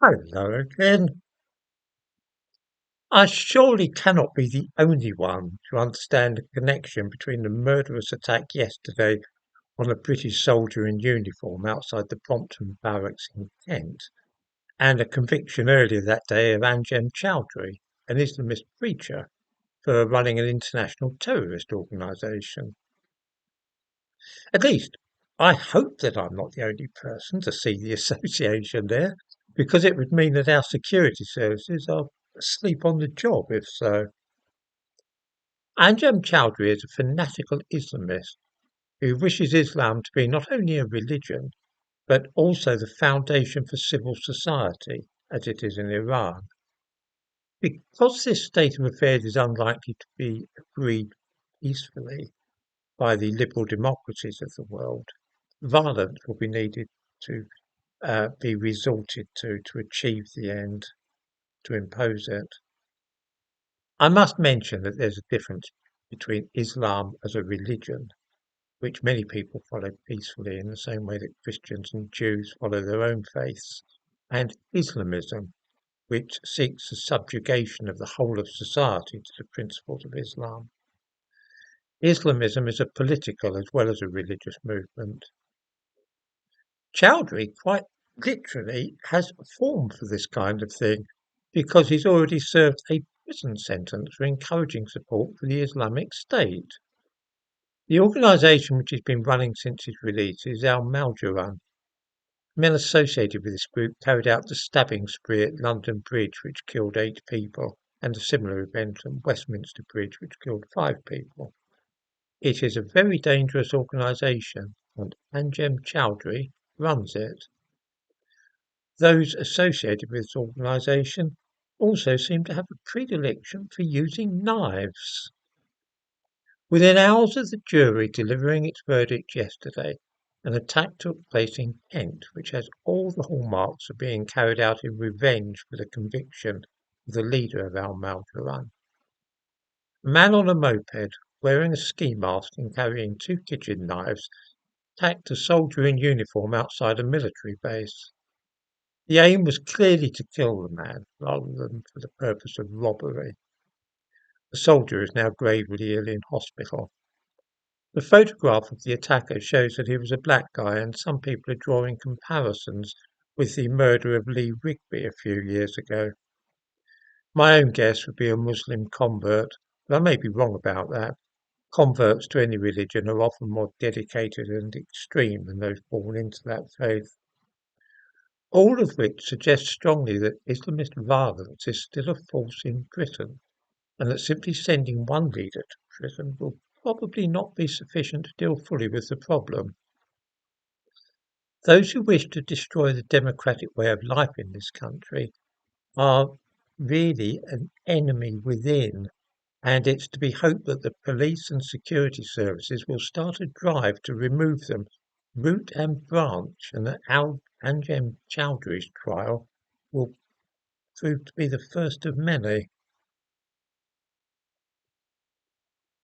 Hello again. I surely cannot be the only one to understand the connection between the murderous attack yesterday on a British soldier in uniform outside the Brompton Barracks in Kent and a conviction earlier that day of Anjem Chaudary, an Islamist preacher, for running an international terrorist organisation. At least, I hope that I'm not the only person to see the association there, because it would mean that our security services are asleep on the job if so. Anjem Chaudary is a fanatical Islamist who wishes Islam to be not only a religion, but also the foundation for civil society, as it is in Iran. Because this state of affairs is unlikely to be agreed peacefully by the liberal democracies of the world, violence will be needed to be resorted to achieve the end, to impose it. I must mention that there's a difference between Islam as a religion, which many people follow peacefully in the same way that Christians and Jews follow their own faiths, and Islamism, which seeks the subjugation of the whole of society to the principles of Islam. Islamism is a political as well as a religious movement. Chowdhury quite literally has a form for this kind of thing because he's already served a prison sentence for encouraging support for the Islamic State. The organisation which has been running since his release is Al Maljaran. Men associated with this group carried out the stabbing spree at London Bridge which killed 8 people and a similar event at Westminster Bridge which killed 5 people. It is a very dangerous organisation and Anjem Chaudary runs it. Those associated with this organisation also seem to have a predilection for using knives. Within hours of the jury delivering its verdict yesterday, an attack took place in Kent which has all the hallmarks of being carried out in revenge for the conviction of the leader of Al Maljaran. A man on a moped, wearing a ski mask and carrying 2 kitchen knives, attacked a soldier in uniform outside a military base. The aim was clearly to kill the man, rather than for the purpose of robbery. The soldier is now gravely ill in hospital. The photograph of the attacker shows that he was a black guy, and some people are drawing comparisons with the murder of Lee Rigby a few years ago. My own guess would be a Muslim convert, but I may be wrong about that. Converts to any religion are often more dedicated and extreme than those born into that faith. All of which suggests strongly that Islamist violence is still a force in Britain, and that simply sending one leader to prison will probably not be sufficient to deal fully with the problem. Those who wish to destroy the democratic way of life in this country are really an enemy within, and it's to be hoped that the police and security services will start a drive to remove them root and branch, and that Anjem Chaudhary's trial will prove to be the first of many.